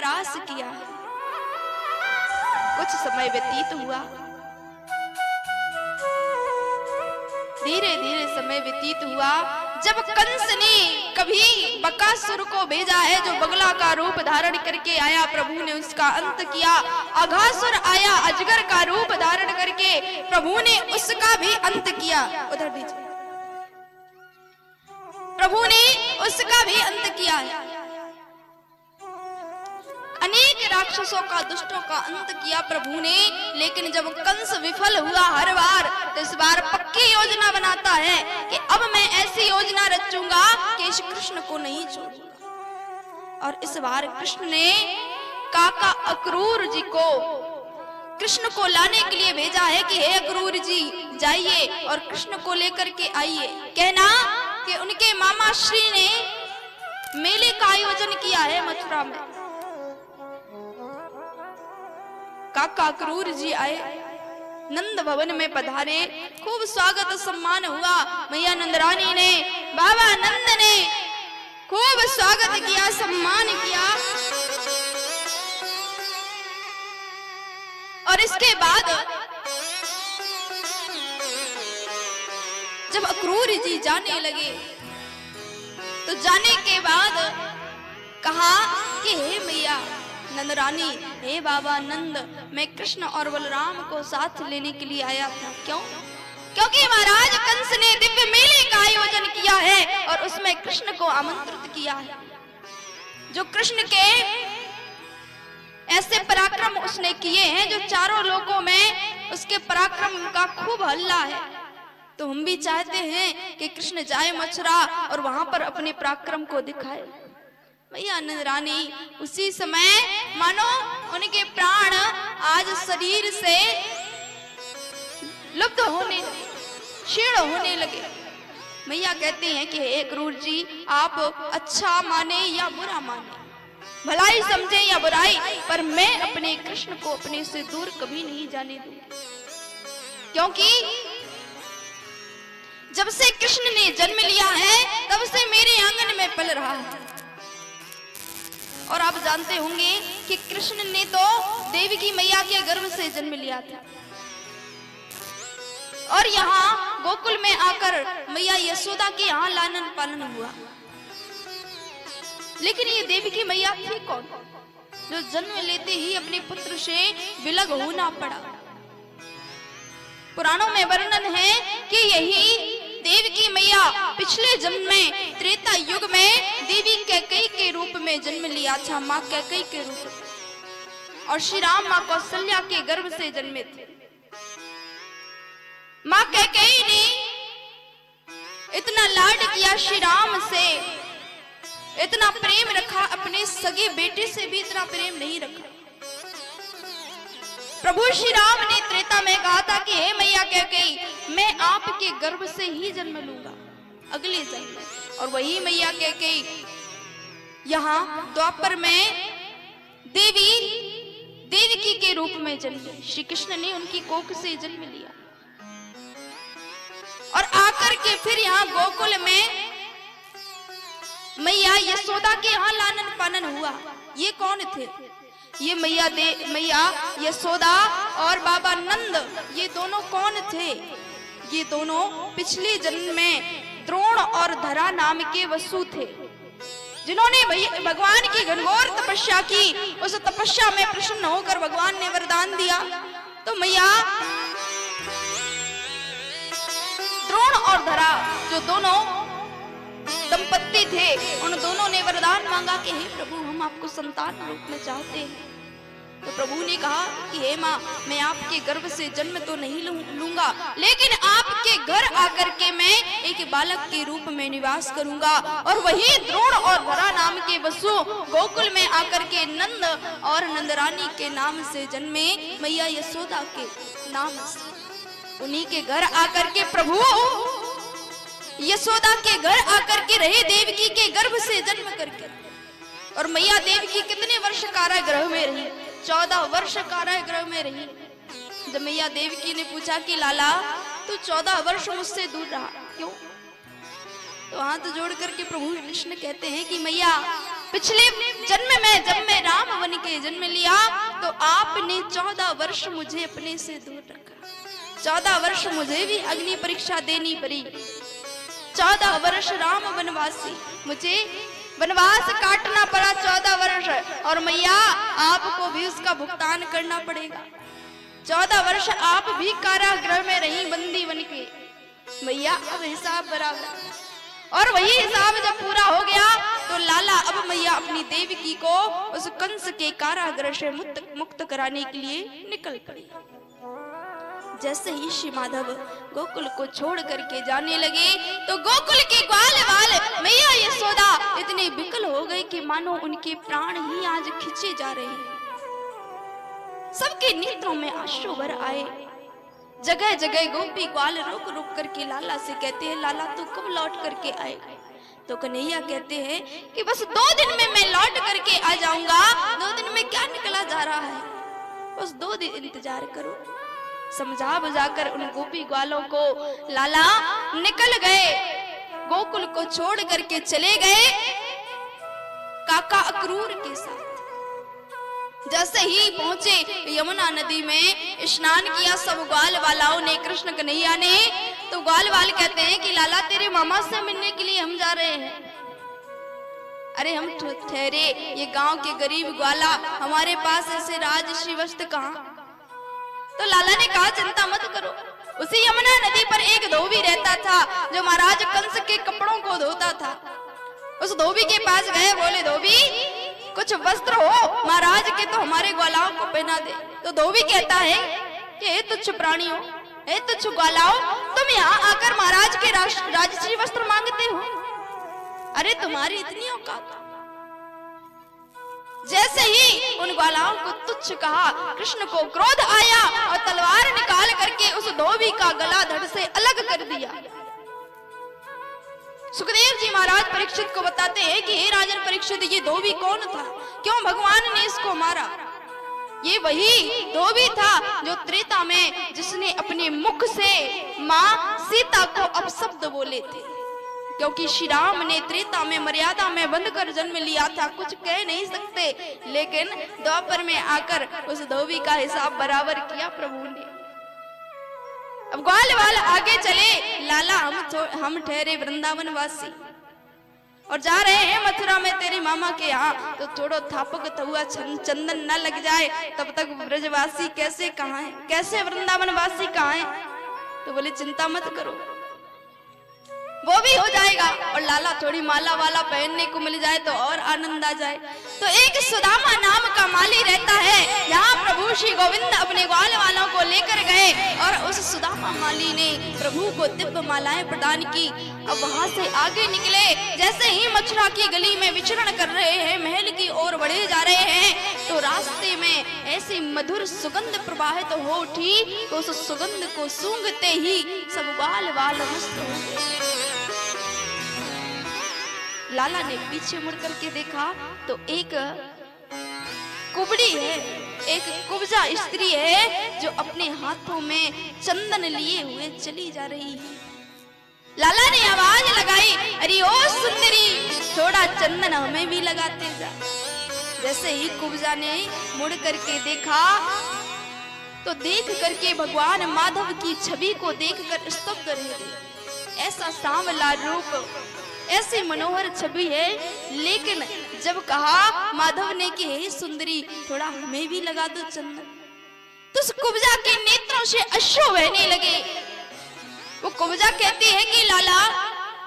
रास किया। कुछ समय व्यतीत हुआ, धीरे धीरे समय व्यतीत हुआ। जब कंस ने कभी बकासुर को भेजा है, जो बगला का रूप धारण करके आया, प्रभु ने उसका अंत किया। अघासुर आया अजगर का रूप धारण करके, प्रभु ने उसका भी अंत किया। उधर दीजिए, प्रभु ने उसका भी अंत किया है। अनेक राक्षसों का, दुष्टों का अंत किया प्रभु ने। लेकिन जब कंस विफल हुआ हर बार, तो इस बार पक्की योजना बनाता है कि अब मैं ऐसी योजना रचूंगा कि इस कृष्ण को नहीं छोड़ूंगा। और इस बार कृष्ण ने काका अक्रूर जी को कृष्ण को लाने के लिए भेजा है कि हे अक्रूर जी जाइए और कृष्ण को लेकर के आइए। कहना कि उनके मामा श्री ने मेले का आयोजन किया है मथुरा में। काका अक्रूर जी आए, नंद भवन में पधारे, खूब स्वागत सम्मान हुआ। मैया नंदरानी ने, बाबा नंद ने खूब स्वागत किया, सम्मान किया। और इसके बाद जब अक्रूर जी जाने लगे, तो जाने के बाद कहा कि हे मैया नंदरानी, हे बाबा नंद, मैं कृष्ण और बलराम को साथ लेने के लिए आया था। क्यों? क्योंकि महाराज कंस ने दिव्य मेले का आयोजन किया है और उसमें कृष्ण को आमंत्रित किया है। जो कृष्ण के ऐसे पराक्रम उसने किए हैं जो चारों लोकों में उसके पराक्रम का खूब हल्ला है। तो हम भी चाहते हैं कि कृष्ण जाए मथुरा और वहां पर अपने पराक्रम को दिखाए। मैया नंदरानी उसी समय मानो उनके प्राण आज शरीर से लुप्त होने, क्षीण होने लगे। मैया कहते हैं कि हे अक्रूर जी, आप अच्छा माने या बुरा माने, भलाई समझे या बुराई, पर मैं अपने कृष्ण को अपने से दूर कभी नहीं जाने दूंगी। क्योंकि जब से कृष्ण ने जन्म लिया है तब से मेरे आंगन में पल रहा है। और आप जानते होंगे कि कृष्ण ने तो देवी की मैया के गर्भ से जन्म लिया था और यहाँ गोकुल में आकर मैया यशोदा के यहाँ लालन पालन हुआ। लेकिन ये देवी की मैया थी कौन, जो जन्म लेते ही अपने पुत्र से विलग होना पड़ा। पुराणों में वर्णन है कि यही देवी की मैया पिछले जन्म में त्रेता युग में देवी कैकेयी के रूप में जन्म लिया था, माँ कैकेयी के रूप में। और श्री राम माँ कौशल्या के गर्भ से जन्मे थे। माँ कैकेयी ने इतना लाड किया श्री राम से, इतना प्रेम रखा, अपने सगे बेटे से भी इतना प्रेम नहीं रखा। प्रभु श्री राम ने त्रेता में कहा था कि हे मैया कैकेयी, मैं आपके गर्भ से ही जन्म लूंगा अगले जन्म में। और वही मैया कैकेयी यहाँ द्वापर में देवकी के रूप में जन्मी। श्री कृष्ण ने उनकी कोख से जन्म लिया और आकर के फिर यहाँ गोकुल में मैया यशोदा के यहाँ लालन पालन हुआ। ये कौन थे? ये मैया यशोदा और बाबा नंद, ये दोनों कौन थे? ये दोनों पिछले जन्म में द्रोण और धरा नाम के वसु थे, जिन्होंने भगवान की घनघोर तपस्या की। उस तपस्या में प्रसन्न होकर भगवान ने वरदान दिया। तो मैया द्रोण और धरा जो दोनों दंपत्ति थे, उन दोनों ने वरदान मांगा कि हे प्रभु, हम आपको संतान रूप में चाहते हैं। तो प्रभु ने कहा कि हे माँ, मैं आपके गर्भ से जन्म तो नहीं लूंगा, लेकिन आपके घर आकर के मैं एक बालक के रूप में निवास करूंगा। और वही द्रोण और धरा नाम के वसु गोकुल में आकर के नंद और नंदरानी के नाम से जन्मे, मैया यशोदा के नाम से। उन्हीं के घर आकर के प्रभु यशोदा के घर आकर के रहे, देवकी के गर्भ से जन्म करके। और मैया देवकी कितने वर्ष कारागृह में रही? 14 वर्ष कारागृह में रही। जब मैया देवकी ने पूछा कि लाला, तू 14 वर्ष मुझसे दूर रहा, क्यों? तो हाथ जोड़ करके प्रभु कृष्ण कहते हैं कि मैया, पिछले जन्म में जब मैं राम बन के जन्म लिया तो आपने 14 वर्ष मुझे अपने से दूर रखा, 14 वर्ष मुझे भी अग्नि परीक्षा देनी पड़ी, 14 वर्ष राम वनवासी, मुझे वनवास काटना पड़ा 14 वर्ष, और मैया आपको भी उसका भुगतान करना पड़ेगा। 14 वर्ष आप भी कारागृह में रही बंदी बनके। मैया अब हिसाब बराबर, और वही हिसाब जब पूरा हो गया तो लाला अब मैया अपनी देवकी को उस कंस के कारागृह से मुक्त कराने के लिए निकल पड़ी। जैसे ही श्री माधव गोकुल को छोड़ करके जाने लगे तो गोकुल के ग्वाल वाल मैया यशोदा इतने विकल हो गए कि मानो उनके प्राण ही आज खींचे जा रहे हैं। सबके नेत्रों में आंसू भर आए। जगह जगह गोपी ग्वाल रुक रुक करके लाला से कहते हैं, लाला तू कब लौट करके आएगा? तो कन्हैया कहते हैं कि बस 2 दिन में मैं लौट करके आ जाऊंगा। 2 दिन में क्या निकला जा रहा है, बस 2 दिन इंतजार करो। समझा बुझाकर उन गोपी ग्वालों को लाला निकल गए, गोकुल को छोड़ करके चले गए काका अक्रूर के साथ। जैसे ही पहुंचे यमुना नदी में स्नान किया सब ग्वाल वालाओं ने, कृष्ण कन्हैया ने, तो ग्वाल वाल कहते हैं कि लाला तेरे मामा से मिलने के लिए हम जा रहे हैं। अरे हम ठहरे, ये गांव के गरीब ग्वाला, हमारे पास ऐसे राजश्री वस्त्र कहां? तो लाला ने कहा चिंता मत करो, उसी यमुना नदी पर एक धोबी रहता था जो महाराज कंस के कपड़ों को धोता था। उस धोबी के पास गए, बोले धोबी कुछ वस्त्र हो महाराज के तो हमारे ग्वालाओं को पहना दे। तो धोबी कहता है कि हे तुच्छ प्राणियों, हे तुच्छ ग्वालाओं, तुम यहाँ आकर महाराज के राजश्री वस्त्र मांगते हो? अरे तुम्हारी इतनी औकात? जैसे ही उन ग्वालाओं को तुच्छ कहा, कृष्ण को क्रोध आया और तलवार निकाल करके उस धोबी का गला धड़ से अलग कर दिया। सुखदेव जी महाराज परीक्षित को बताते हैं कि हे राजन परीक्षित, ये धोबी कौन था, क्यों भगवान ने इसको मारा? ये वही धोबी था जो त्रेता में जिसने अपने मुख से मां सीता को अपशब्द बोले थे, क्योंकि श्री राम ने त्रेता में मर्यादा में बंध कर जन्म लिया था, कुछ कह नहीं सकते, लेकिन द्वापर में आकर उस धोबी का हिसाब बराबर किया प्रभु ने। अब ग्वाल वाल आगे चले, लाला हम ठहरे वृंदावन वासी और जा रहे हैं मथुरा में तेरे मामा के यहाँ, तो थोड़ा थापक हुआ चंदन न लग जाए तब तक ब्रजवासी कैसे कहाँ है, कैसे वृंदावन वासी कहाँ है? तो बोले चिंता मत करो, वो भी हो जाएगा, और लाला थोड़ी माला वाला पहनने को मिल जाए तो और आनंद आ जाए। तो एक सुदामा नाम का माली रहता है, यहाँ प्रभु श्री गोविंद अपने ग्वाल वालों को लेकर गए और उस सुदामा माली ने प्रभु को दिव्य मालाएं प्रदान की। अब वहां से आगे निकले, जैसे ही मथुरा की गली में विचरण कर रहे हैं, महल की ओर बढ़े जा रहे हैं, तो रास्ते में ऐसी मधुर सुगंध प्रवाहित हो उठी, तो उस सुगंध को सूंघते ही सब ग्वाल वाल मस्त हो गए। लाला ने पीछे मुड़ करके देखा तो एक कुबड़ी है, एक कुब्जा स्त्री है जो अपने हाथों में चंदन लिए हुए चली जा रही है। लाला ने आवाज लगाई, अरे ओ सुंदरी, थोड़ा चंदन हमें भी लगाते जा। जैसे ही कुब्जा ने मुड़ करके देखा तो देख करके भगवान माधव की छवि को देखकर स्तब्ध रह गई। ऐसा सांवला रूप, ऐसी मनोहर छवि है, लेकिन जब कहा माधव ने कि हे सुंदरी थोड़ा हमें भी लगा दो चंदन, तो उस कुब्जा के नेत्रों से अश्रु बहने लगे। वो कुब्जा कहती है कि लाला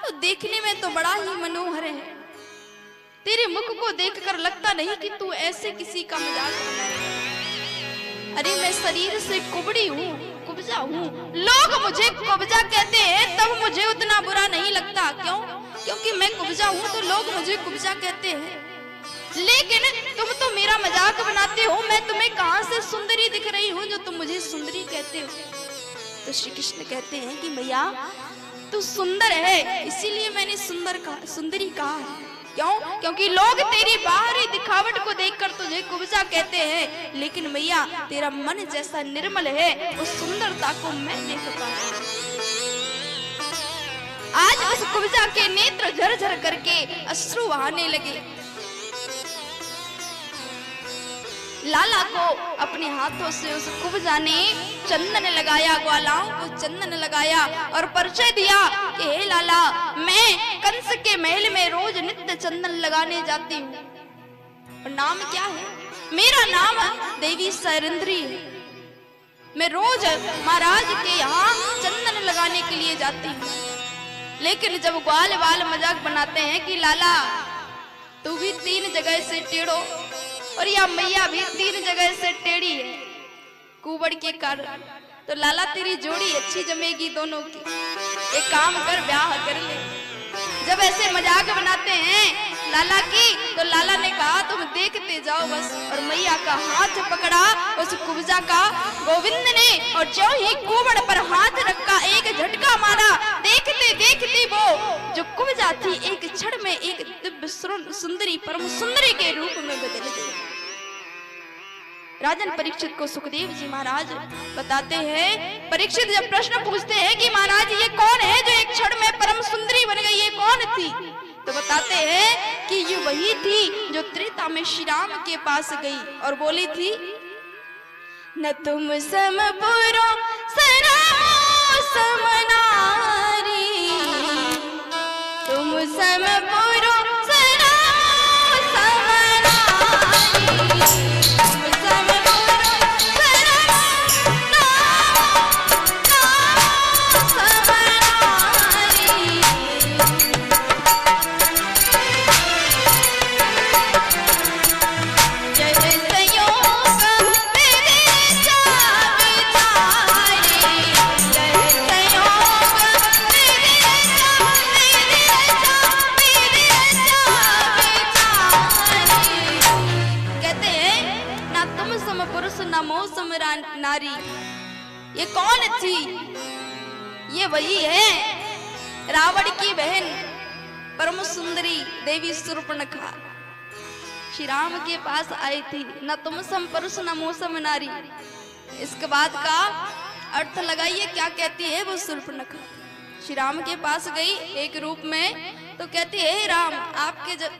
तो देखने में तो बड़ा ही मनोहर है, तेरे मुख को देखकर लगता नहीं कि तू ऐसे किसी का मजाक बनाएगा। अरे मैं शरीर से कुबड़ी हूँ, कुब्जा हूँ, लोग मुझे कुब्जा कहते हैं तब मुझे उतना बुरा नहीं लगता। क्यों? क्योंकि मैं कुब्जा हूँ तो लोग मुझे कुब्जा कहते हैं, लेकिन तुम तो मेरा मजाक बनाते हो। मैं तुम्हें कहां से सुंदरी दिख रही हूँ जो तुम मुझे सुंदरी कहते हो? तो श्री कृष्ण कहते हैं कि भैया तू सुंदर है, इसीलिए मैंने सुंदरी कहा है। क्यों? क्योंकि लोग तेरी बाहरी दिखावट को देखकर तुझे कुब्जा कहते हैं, लेकिन भैया तेरा मन जैसा निर्मल है, उस सुंदरता को मैं देख पाया। आज उस कुब्जा के नेत्र झरझर करके अश्रु बहाने लगे। लाला को अपने हाथों से उस कुब्जा ने चंदन लगाया, ग्वालाओं को चंदन लगाया और परिचय दिया कि हे लाला, मैं कंस के महल में रोज नित्य चंदन लगाने जाती हूँ। और नाम क्या है? मेरा नाम देवी सैरंद्री है। मैं रोज महाराज के यहाँ चंदन लगाने के लिए जाती हूँ। लेकिन जब ग्वाल वाल मजाक बनाते हैं कि लाला तू भी 3 जगह से टेढ़ो और या मैया भी 3 जगह से टेढ़ी है कुबड़ के कारण, तो लाला तेरी जोड़ी अच्छी जमेगी दोनों की, एक काम कर ब्याह कर ले। जब ऐसे मजाक बनाते हैं लाला की, तो लाला ने कहा तुम देखते जाओ बस। और मैया का हाथ पकड़ा उस कुब्जा का गोविंद ने, और जो ही कुबड़ पर हाथ रखा एक झटका मारा। देखते देखते वो जो कुब्जा थी एक क्षण में एक दिव्य सुंदरी परम सुंदरी के रूप में बदल गई। राजन परीक्षित को सुखदेव जी महाराज बताते हैं, परीक्षित जब प्रश्न पूछते हैं कि महाराज ये कौन है जो एक क्षण में परम सुंदरी बन गई, ये कौन थी? तो बताते हैं कि ये वही थी जो त्रेता में श्री राम के पास गई और बोली थी, न तुम सम पुरो सरामो समनारी, तुम सम पुरो सरामो समनारी, तुम सम नारी। ये कौन थी? ये वही है रावण की बहन परम सुंदरी देवी शूर्पणखा। श्री राम के पास आई थी, न तुम सम पुरुष न मोसम नारी। इसके बाद का अर्थ लगाइए क्या कहती है वो शूर्पणखा। श्री राम के पास गई एक रूप में, तो कहती है राम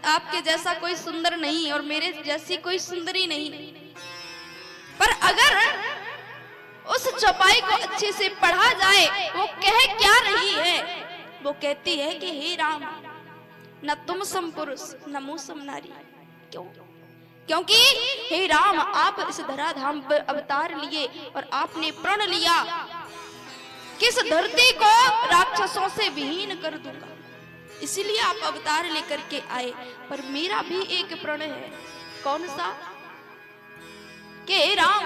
आपके जैसा कोई सुंदर नहीं और मेरे जैसी कोई सुंदरी नहीं, पर अगर उस चौपाई को अच्छे से पढ़ा जाए वो कह क्या रही है? वो कहती है कि हे राम, न तुम सम पुरुष न मूसम नारी। क्यों? क्योंकि हे राम आप इस धराधाम पर अवतार लिए और आपने प्रण लिया किस धरती को राक्षसों से विहीन कर दूंगा, इसीलिए आप अवतार लेकर के आए। पर मेरा भी एक प्रण है। कौन सा? कि राम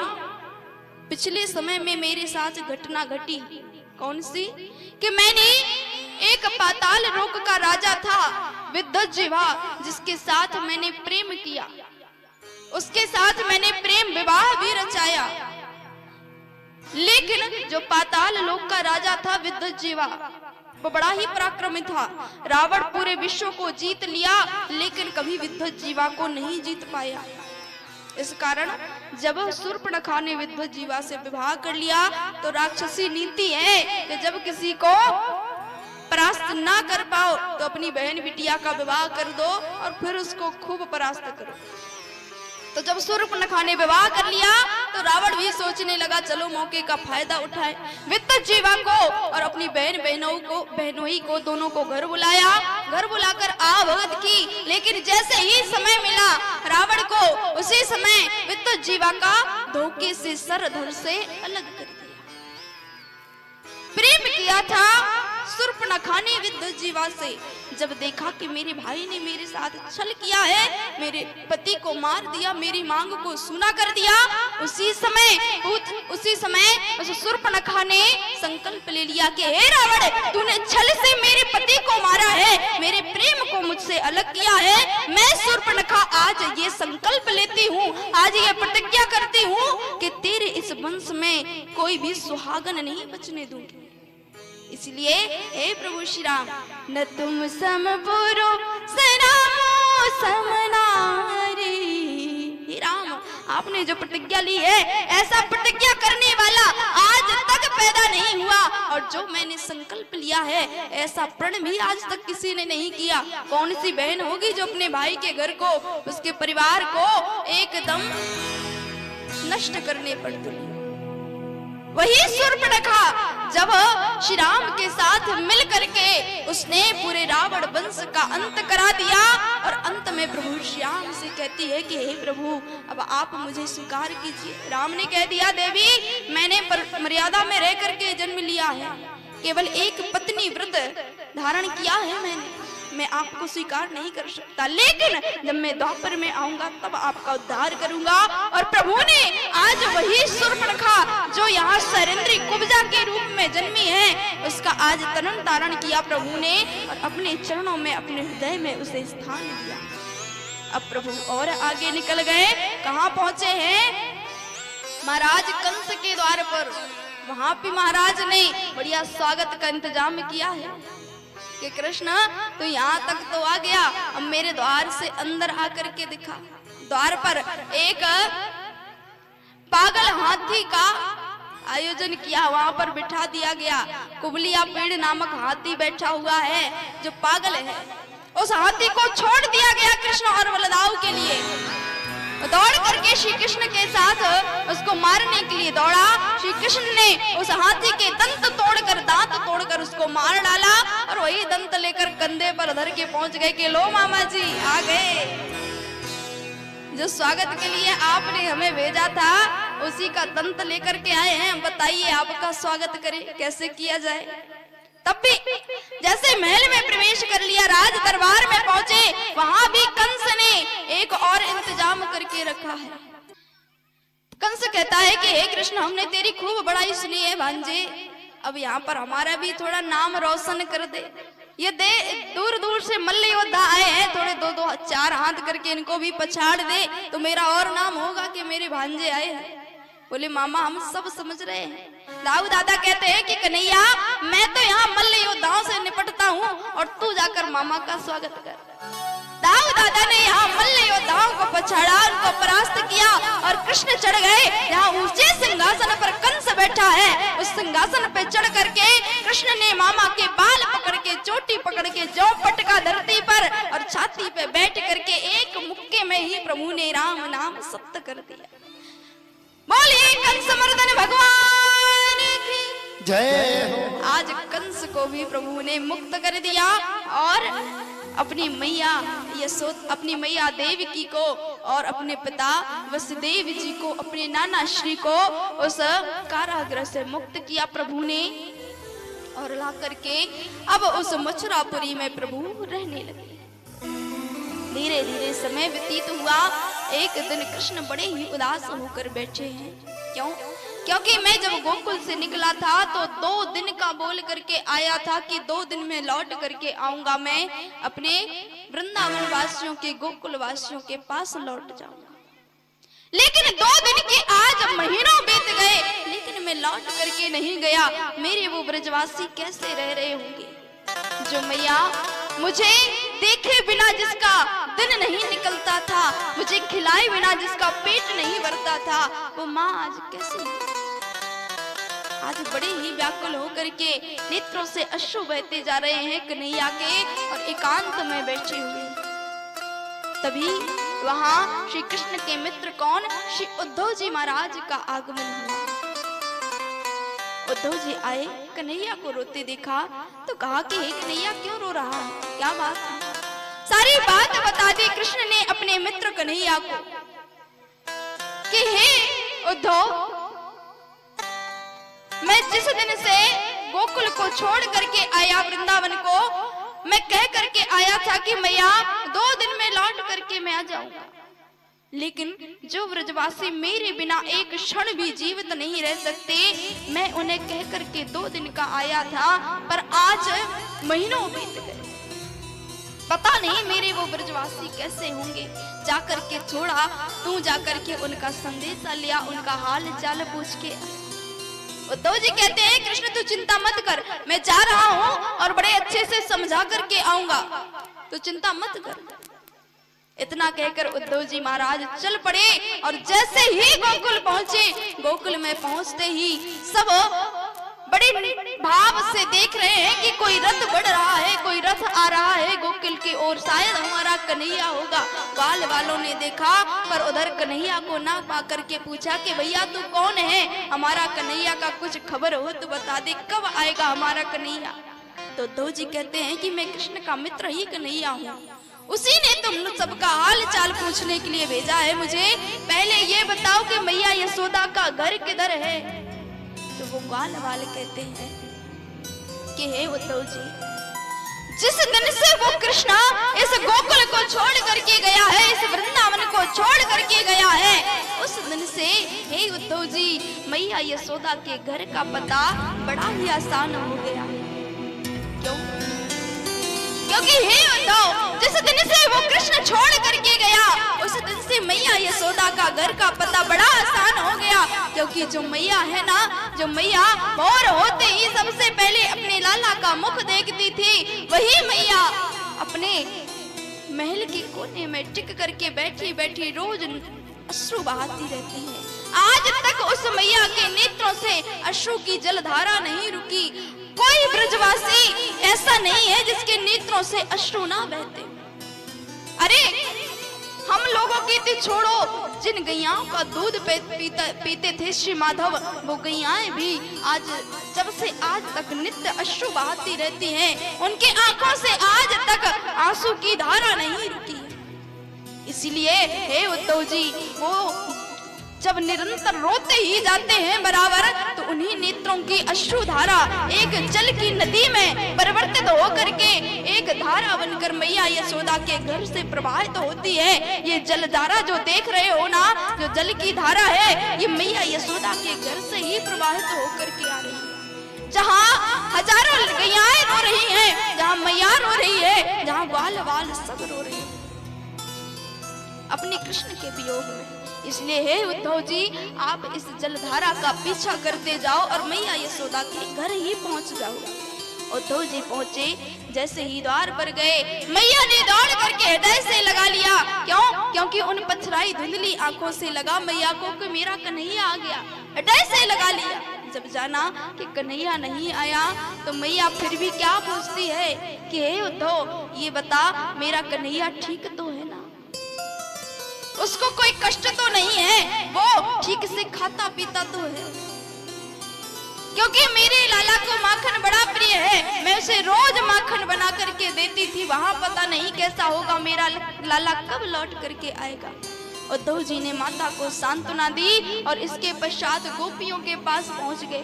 पिछले समय में मेरे साथ घटना घटी। कौन सी? कि मैंने एक पाताल लोक का राजा था विद्युज्जीवा, जिसके साथ मैंने प्रेम किया, उसके साथ मैंने प्रेम विवाह भी रचाया। लेकिन जो पाताल लोक का राजा था विद्युज्जीवा, वो बड़ा ही पराक्रमी था। रावण पूरे विश्व को जीत लिया लेकिन कभी विद्युज्जीवा को नहीं जीत पाया। इस कारण जब शूर्पणखा ने विद्युज्जीवा से विवाह कर लिया तो राक्षसी नीति है कि जब किसी को परास्त ना कर पाओ तो अपनी बहन बिटिया का विवाह कर दो और फिर उसको खूब परास्त करो। तो जब शूर्पणखा ने विवाह कर लिया तो रावण भी सोचने लगा चलो मौके का फायदा उठाए। विद्युज्जीवा को और अपनी बहनोई को दोनों को घर बुलाया, घर बुलाकर भगत की। लेकिन जैसे ही समय मिला रावण को, उसी समय विद्युज्जीवा का धोखे से सर धड़ से अलग कर दिया। प्रेम किया था शूर्पणखा ने विद्युज्जीवा से। जब देखा कि मेरे भाई ने मेरे साथ छल किया है, मेरे पति को मार दिया, मेरी मांग को सुना कर दिया, उसी समय उस शूर्पणखा ने संकल्प ले लिया कि हे रावण, तूने छल से मेरे पति को मारा है, मेरे प्रेम को मुझसे अलग किया है। मैं शूर्पणखा आज ये संकल्प लेती हूँ, आज ये प्रतिज्ञा करती हूँ कि तेरे इस वंश में कोई भी सुहागन नहीं बचने दूंगी। इसलिए हे प्रभु श्री राम, न तुम सम पुरो सरामो समनारी। हे राम, आपने जो प्रतिज्ञा ली है, ऐसा प्रतिज्ञा करने वाला आज तक पैदा नहीं हुआ, और जो मैंने संकल्प लिया है ऐसा प्रण भी आज तक किसी ने नहीं किया। कौन सी बहन होगी जो अपने भाई के घर को, उसके परिवार को एकदम नष्ट करने पर तुली। वही सूर्पणखा जब श्री राम के साथ मिल करके उसने पूरे रावण वंश का अंत करा दिया और अंत में प्रभु श्री राम से कहती है कि हे प्रभु अब आप मुझे स्वीकार कीजिए। राम ने कह दिया देवी मैंने मर्यादा में रह करके जन्म लिया है, केवल एक पत्नी व्रत धारण किया है मैंने, मैं आपको स्वीकार नहीं कर सकता, लेकिन जब मैं द्वापर में आऊंगा तब आपका उद्धार करूंगा। और प्रभु ने आज वही सूर्पणखा जो यहाँ सरेंद्री कुब्जा के रूप में जन्मी है उसका आज तन धारण किया प्रभु ने और अपने चरणों में अपने हृदय में उसे स्थान दिया। अब प्रभु और आगे निकल गए, कहाँ पहुंचे हैं? महाराज कंस के द्वार पर। वहां भी महाराज ने बढ़िया स्वागत का इंतजाम किया है कि कृष्ण तो यहाँ तक तो आ गया, अब मेरे द्वार से अंदर आकर के दिखा। द्वार पर एक पागल हाथी का आयोजन किया, वहां पर बिठा दिया गया। कुबलिया पेड़ नामक हाथी बैठा हुआ है जो पागल है। उस हाथी को छोड़ दिया गया कृष्ण और बलदाऊ के लिए। दौड़ करके श्री कृष्ण के साथ उसको मारने के लिए दौड़ा। श्री कृष्ण ने उस हाथी के दंत तोड़कर दांत तोड़कर उसको मार डाला और वही दंत लेकर कंधे पर धर के पहुंच गए कि लो मामा जी आ गए, जो स्वागत के लिए आपने हमें भेजा था उसी का दंत लेकर के आए हैं, बताइए आपका स्वागत करें कैसे किया जाए। तब भी जैसे महल में प्रवेश कर लिया, राज दरबार में पहुंचे, वहां भी कंस ने एक और इंतजाम करके रखा है। कंस कहता है कि हे कृष्ण हमने तेरी खूब बड़ाई सुनी है भांजे, अब यहाँ पर हमारा भी थोड़ा नाम रोशन कर दे। ये दूर दूर से मल्ल योद्धा आए हैं, थोड़े दो दो चार हाथ करके इनको भी पछाड़ दे तो मेरा और नाम होगा कि मेरे भांजे आए हैं। बोले मामा हम सब समझ रहे हैं। दाऊ दादा कहते हैं कि कन्हैया मैं तो यहाँ मल्ल योद्धाओं से निपटता हूँ और तू जाकर मामा का स्वागत कर। दाऊ दादा ने यहाँ मल्ल योद्धाओं को पछाड़ा, उनको परास्त किया और कृष्ण चढ़ गए जहाँ ऊंचे सिंहासन पर कंस बैठा है। उस सिंहासन पे चढ़ करके कृष्ण ने मामा के बाल पकड़ के चोटी पकड़ के जो पटका धरती पर और छाती पे बैठ करके एक मुक्के में ही प्रभु ने राम नाम सप्त कर दिया। बोलिए कंस मर्दन भगवान की जय। आज कंस को भी प्रभु ने मुक्त कर दिया और अपनी मैया अपनी मैया देवकी को और अपने पिता वसुदेव जी को, अपने नाना श्री को उस कारागृह से मुक्त किया प्रभु ने और ला करके अब उस मथुरापुरी में प्रभु रहने लगे। धीरे धीरे समय व्यतीत हुआ। एक दिन कृष्ण बड़े ही उदास होकर बैठे हैं। क्यों? क्योंकि मैं जब गोकुल से निकला था तो 2 दिन का बोल करके आया था कि 2 दिन में लौट करके आऊंगा, मैं अपने वृंदावन वासियों के गोकुल वासियों के पास लौट जाऊंगा। लेकिन 2 दिन के आज महीनों बीत गए लेकिन मैं लौट करके नहीं गया। मेरे वो ब्रजवासी कैसे रह रहे होंगे? जो मैया मुझे देखे बिना जिसका दिन नहीं निकलता था, मुझे खिलाए बिना जिसका पेट नहीं भरता था, वो माँ आज कैसे? आज बड़े ही व्याकुल होकर के नेत्रों से अश्रु बहते जा रहे हैं कन्हैया के और एकांत में बैठे हुए। तभी वहां श्री कृष्ण के मित्र कौन? श्री उद्धव जी महाराज का आगमन हुआ। उद्धव जी आए, कन्हैया को रोते देखा तो कहा कि हे कन्हैया क्यों रो रहा है, क्या बात है? सारी बात बता दी कृष्ण ने अपने मित्र कन्हैया को कि हे उद्धव, मैं जिस दिन से गोकुल को छोड़ करके आया वृंदावन को, मैं कह करके आया था कि मैया 2 दिन में लौट करके मैं आ जाऊंगा, लेकिन जो व्रजवासी मेरे बिना एक क्षण भी जीवित नहीं रह सकते, मैं उन्हें कह करके 2 दिन का आया था, पर आज महीनों बीत गए। पता नहीं मेरे वो ब्रजवासी कैसे होंगे। जाकर के छोड़ा, तू जाकर के उनका संदेशा लिया, उनका हाल चाल पूछ के। उद्धव जी कहते हैं कृष्ण तू चिंता मत कर, मैं जा रहा हूँ और बड़े अच्छे से समझा करके आऊंगा, तू चिंता मत कर। इतना कहकर उद्धव जी महाराज चल पड़े और जैसे ही गोकुल पहुंचे, गोकुल में पहुंचते ही सब बड़े भाव से देख रहे हैं कि कोई रथ बढ़ रहा है, कोई रथ आ रहा है गोकुल की ओर, शायद हमारा कन्हैया होगा। ग्वाल वालों ने देखा पर उधर कन्हैया को ना पा करके पूछा कि भैया तू कौन है, हमारा कन्हैया का कुछ खबर हो तो बता दे, कब आएगा हमारा कन्हैया। तो उद्धव जी कहते हैं कि मैं कृष्ण का मित्र ही कन्हैया हूँ, उसी ने तुम सबका हाल चाल पूछने के लिए भेजा है मुझे। पहले ये बताओ कि मैया यशोदा का घर किधर है। तो वो ग्वाल वाले कहते हैं कि हे उद्धव जी, जिस दिन से वो कृष्णा इस गोकुल को छोड़ करके गया है, इस वृंदावन को छोड़ करके गया है, उस दिन से हे उद्धव जी मैया यशोदा के घर का पता बड़ा ही आसान हो गया है। क्यों? क्योंकि हे उद्धव, जिस दिन से वो कृष्ण छोड़ करके गया उस दिन से मैया यशोदा का घर का पता बड़ा आसान हो गया। क्योंकि जो मैया है ना, जो मैया भोर होते ही सबसे पहले अपने लाला का मुख देखती थी, वही मैया अपने महल के कोने में टिक करके बैठी बैठी रोज अश्रु बहाती रहती है। आज तक उस मैया के नेत्रों से अश्रु की जलधारा नहीं रुकी। कोई ब्रजवासी ऐसा नहीं है जिसके नेत्रों से अश्रु ना बहते। अरे हम लोगों की तो छोड़ो, जिन गैयाओं का दूध पीते थे श्री माधव, वो गैयाएं भी आज जब से आज तक नित्य अश्रु बहाती रहती हैं। उनके आंखों से आज तक आंसू की धारा नहीं रुकी। इसलिए हे उद्धव जी, वो जब निरंतर रोते ही जाते हैं बराबर, तो उन्हीं नेत्रों की अश्रु धारा एक जल की नदी में परिवर्तित होकर के एक धारा बनकर मैया यशोदा के घर से प्रवाहित होती है। ये जल धारा जो देख रहे हो ना, जो जल की धारा है, ये मैया यशोदा के घर से ही प्रवाहित होकर के आ रही है। जहाँ हजारों गैयाएं रो रही हैं, जहाँ मैया रो रही है, जहाँ ग्वाल वाल सब रो रहे हैं अपने कृष्ण के वियोग में। इसलिए हे उद्धव जी, आप इस जलधारा का पीछा करते जाओ और मैया यशोदा के घर ही पहुंच जाओ। उद्धव जी पहुंचे, जैसे ही द्वार पर गए, मैया ने दौड़ करके हृदय से लगा लिया। क्यों? क्योंकि उन पथराई धुंधली आंखों से लगा मैया को कि मेरा कन्हैया आ गया। हृदय से लगा लिया। जब जाना कि कन्हैया नहीं आया, तो मैया फिर भी क्या पूछती है कि हे उद्धव, ये बता मेरा कन्हैया ठीक तो है ना, उसको कोई कष्ट तो नहीं है, वो ठीक से खाता पीता तो है। क्योंकि मेरे लाला को माखन बड़ा प्रिय है, मैं उसे रोज माखन बना करके देती थी। वहां पता नहीं कैसा होगा, मेरा लाला कब लौट करके आएगा। उद्धव जी ने माता को सांत्वना दी और इसके पश्चात गोपियों के पास पहुंच गए।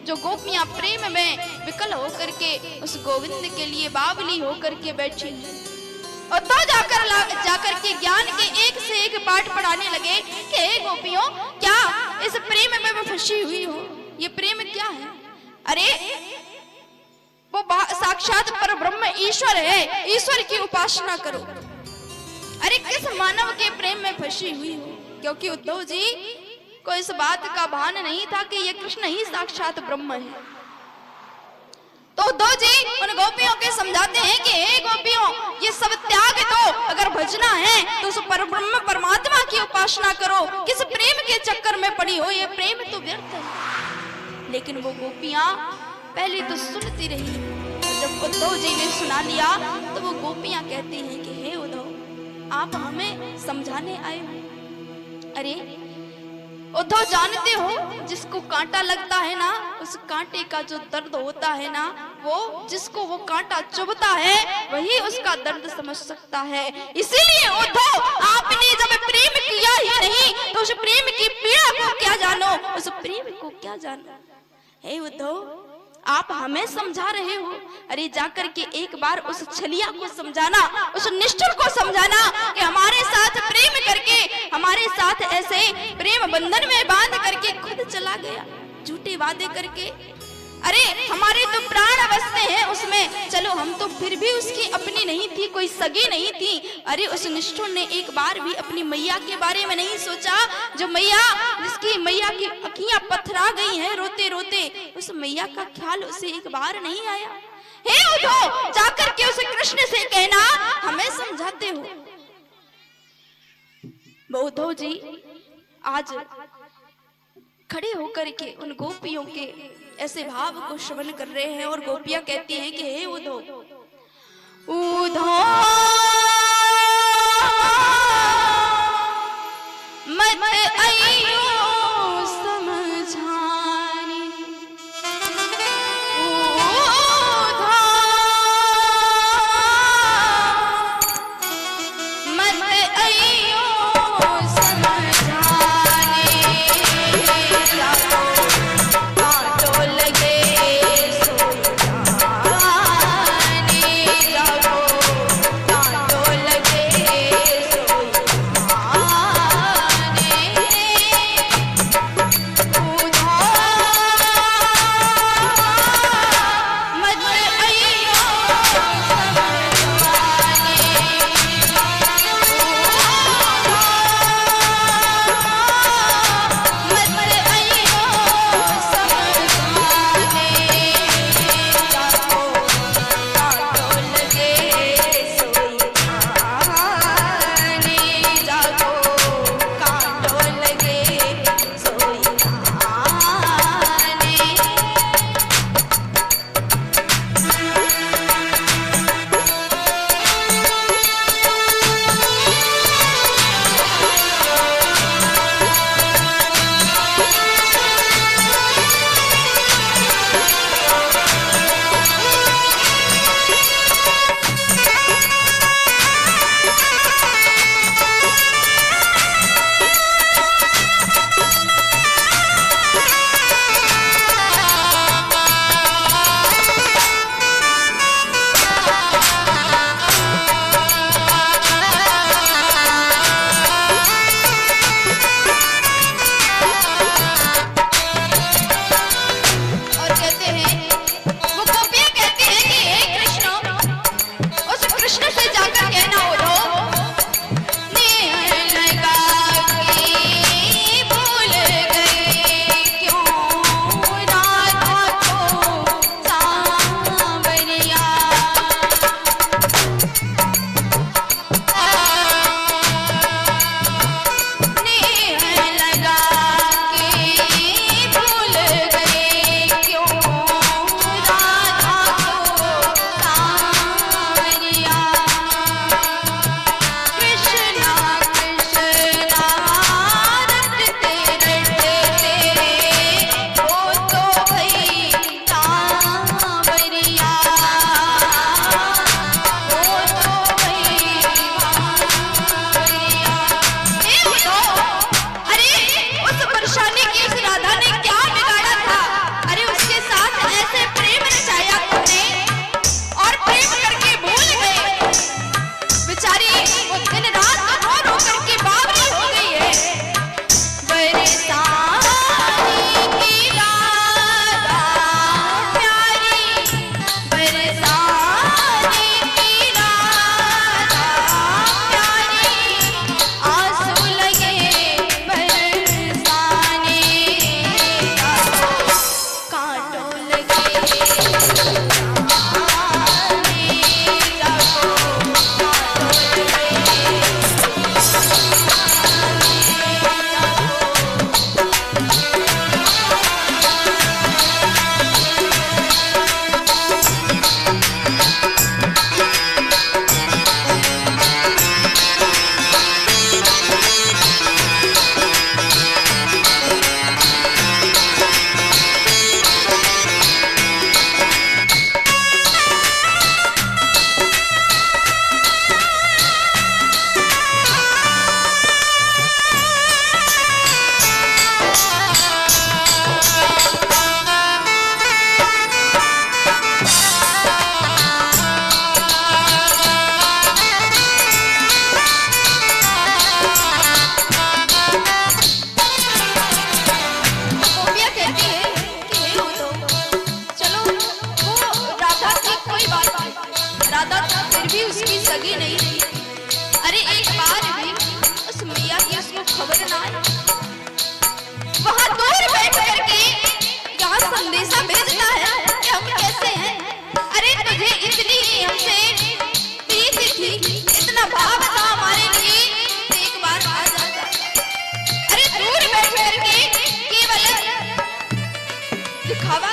जो गोपियां प्रेम में विकल होकर के उस गोविंद के लिए बावली होकर के बैठी हैं, और तो जाकर के ज्ञान के एक से एक पाठ पढ़ाने लगे कि हे गोपियों, क्या इस प्रेम में मैं फंसी हुई हो? ये प्रेम क्या है? अरे वो साक्षात परब्रह्म ईश्वर है, ईश्वर की उपासना करो। अरे किस मानव के प्रेम में फंसी हुई हो? क्योंकि उद्धव जी को इस बात का भान नहीं था कि ये कृष्ण ही साक्षात ब्रह्म है। तो उद्धव जी उन गोपियों के समझाते हैं कि हे गोपियों, ये सब त्याग दो, अगर भजना है तो उस परब्रह्म परमात्मा की उपासना करो। किस प्रेम के चक्कर में पड़ी हो? ये प्रेम तो व्यर्थ है। लेकिन वो गोपियां पहले तो सुनती रही, जब उद्धव जी ने सुना लिया तो वो गोपियां कहती हैं कि हे उद्धव, आप हमें समझाने आए हो। अरे उद्धव, जानते हो जिसको कांटा लगता है ना, उस कांटे का जो दर्द होता है ना, वो जिसको वो कांटा चुभता है वही उसका दर्द समझ सकता है। इसीलिए उद्धव, आपने जब प्रेम किया ही नहीं तो उस प्रेम की पीड़ा को क्या जानो, उस प्रेम को क्या जानो। हे उद्धव, आप हमें समझा रहे हो? अरे जाकर के एक बार उस छलिया को समझाना, उस निष्ठुर को समझाना कि हमारे साथ प्रेम करके, हमारे साथ ऐसे प्रेम बंधन में बांध करके खुद चला गया, झूठे वादे करके। अरे हमारे तो प्राण बसते हैं उसमें, चलो हम तो फिर भी उसकी अपनी नहीं थी, कोई सगी नहीं थी। अरे उस निष्ठुर ने एक बार भी अपनी मैया के बारे में नहीं सोचा, जो मैया, जिसकी मैया की अखियां पथरा गई हैं रोते रोते, उस मैया का ख्याल उसे एक बार नहीं आया। हे उद्धव, जाकर के उस कृष्ण से कहना हमें समझाते हो। उद्धव जी आज खड़े होकर के उन गोपियों के ऐसे भाव को श्रवण कर रहे हैं और गोपियां कहती हैं कि हे उद्धव उद्धव मत आइयो समझानी उद्धव मत आइयो समझानी जाको कांटो लगे सो जानी जाको कांटो लगे सो सगी नहीं रही। अरे एक बार भी उस मैया की उसको खबर ना आई, वहां दूर बैठ करके क्या संदेशा भेजना है कि हम कैसे हैं। अरे तुझे इतनी हमसे प्रीति थी, इतना भाव था हमारे लिए, तो एक बार आ जाता। अरे दूर बैठ करके केवल दिखावा